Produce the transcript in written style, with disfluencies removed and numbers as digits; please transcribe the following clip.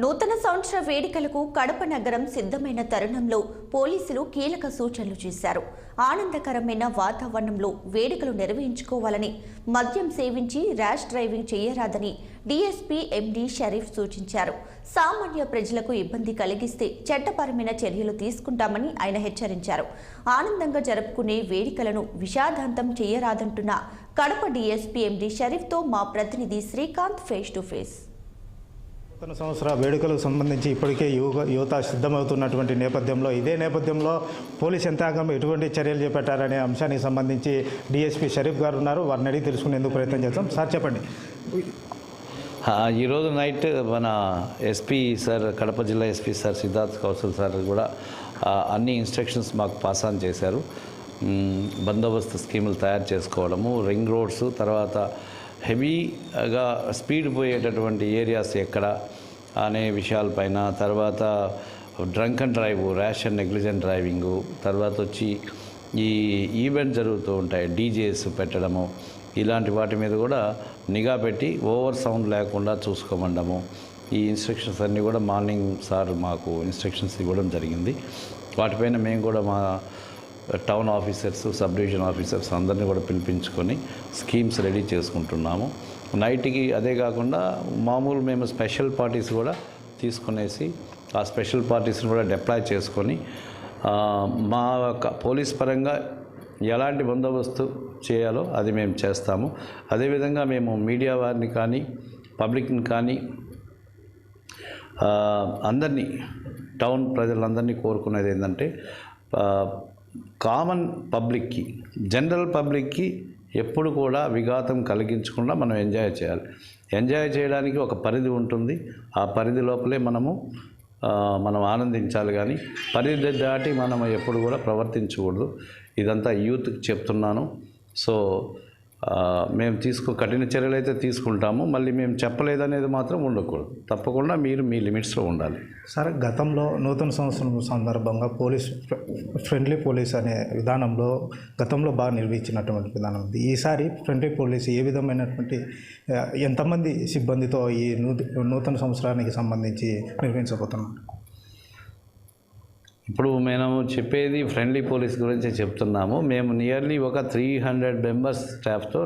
నూతన సంవత్సర వేడుకలకు కడప నగరం సిద్ధమైన తరుణంలో పోలీసులు కీలక సూచనలు చేశారు. ఆనందకరమైన వాతావరణంలో వేడుకలు నిర్వహించుకోవాలని, మద్యం సేవించి ర్యాష్ డ్రైవింగ్ చేయరాదని డీఎస్పీ ఎండీ షరీఫ్ సూచించారు. సామాన్య ప్రజలకు ఇబ్బంది కలిగిస్తే చట్టపరమైన చర్యలు తీసుకుంటామని ఆయన హెచ్చరించారు. ఆనందంగా జరుపుకునే వేడుకలను విషాదాంతం చేయరాదంటున్న కడప డీఎస్పీ ఎండీ షరీఫ్తో మా ప్రతినిధి శ్రీకాంత్ ఫేస్ టు ఫేస్. నూతన సంవత్సర వేడుకలకు సంబంధించి ఇప్పటికే యువత సిద్ధమవుతున్నటువంటి నేపథ్యంలో ఇదే నేపథ్యంలో పోలీస్ యంత్రాంగం ఎటువంటి చర్యలు చేపట్టారనే అంశానికి సంబంధించి డీఎస్పీ షరీఫ్ గారు ఉన్నారు. వారిని అడిగి తెలుసుకునేందుకు ప్రయత్నం చేస్తాం. సార్ చెప్పండి. ఈరోజు నైట్ మన ఎస్పీ సార్, కడప జిల్లా SP sir Siddharth Kaushal sir కూడా అన్ని ఇన్స్ట్రక్షన్స్ మాకు పాస్ ఆన్ చేశారు. బందోబస్తు స్కీములు తయారు చేసుకోవడము, రింగ్ రోడ్స్, తర్వాత హెవీగా స్పీడ్ పోయేటటువంటి ఏరియాస్ ఎక్కడ అనే విషయాలపైన, తర్వాత drunk and drive, rash and negligent driving, తర్వాత వచ్చి ఈ ఈవెంట్ జరుగుతూ ఉంటాయి డీజేస్ పెట్టడము, ఇలాంటి వాటి మీద కూడా నిఘా పెట్టి ఓవర్ సౌండ్ లేకుండా చూసుకోమండము. ఈ ఇన్స్ట్రక్షన్స్ అన్నీ కూడా మార్నింగ్ సార్ మాకు ఇన్స్ట్రక్షన్స్ ఇవ్వడం జరిగింది. వాటిపైన మేము కూడా మా town officers, sub division officers అందరినీ కూడా పిలిపించుకొని స్కీమ్స్ రెడీ చేసుకుంటున్నాము. నైట్కి అదే కాకుండా మామూలు మేము స్పెషల్ పార్టీస్ కూడా తీసుకునేసి ఆ స్పెషల్ పార్టీస్ని కూడా డిప్లాయ్ చేసుకొని మా పోలీస్ పరంగా ఎలాంటి బందోబస్తు చేయాలో అది మేము చేస్తాము. అదేవిధంగా మేము మీడియా వారిని కానీ పబ్లిక్ని కానీ అందరినీ, టౌన్ ప్రజలందరినీ కోరుకునేది ఏంటంటే కామన్ పబ్లిక్కి, జనరల్ పబ్లిక్కి ఎప్పుడు కూడా విఘాతం కలిగించకుండా మనం ఎంజాయ్ చేయాలి. ఎంజాయ్ చేయడానికి ఒక పరిధి ఉంటుంది. ఆ పరిధి లోపలే మనం ఆనందించాలి, కానీ పరిధి దాటి మనం ఎప్పుడు కూడా ప్రవర్తించకూడదు. ఇదంతా యూత్కి చెప్తున్నాను. సో మేము కఠిన చర్యలు అయితే తీసుకుంటాము. మళ్ళీ మేము చెప్పలేదనేది మాత్రం ఉండకూడదు. తప్పకుండా మీరు మీ లిమిట్స్లో ఉండాలి. సార్, గతంలో నూతన సంవత్సరం సందర్భంగా ఫ్రెండ్లీ పోలీస్ అనే విధానంలో గతంలో బాగా నిర్వహించినటువంటి విధానం ఉంది. ఈసారి ఫ్రెండ్లీ పోలీస్ ఏ విధమైనటువంటి ఎంతమంది సిబ్బందితో ఈ నూతన సంవత్సరానికి సంబంధించి నిర్వహించబోతున్నాం? ఇప్పుడు మేము చెప్పేది ఫ్రెండ్లీ పోలీస్ గురించి చెప్తున్నాము. మేము నియర్లీ ఒక 300 మెంబర్స్ స్టాఫ్తో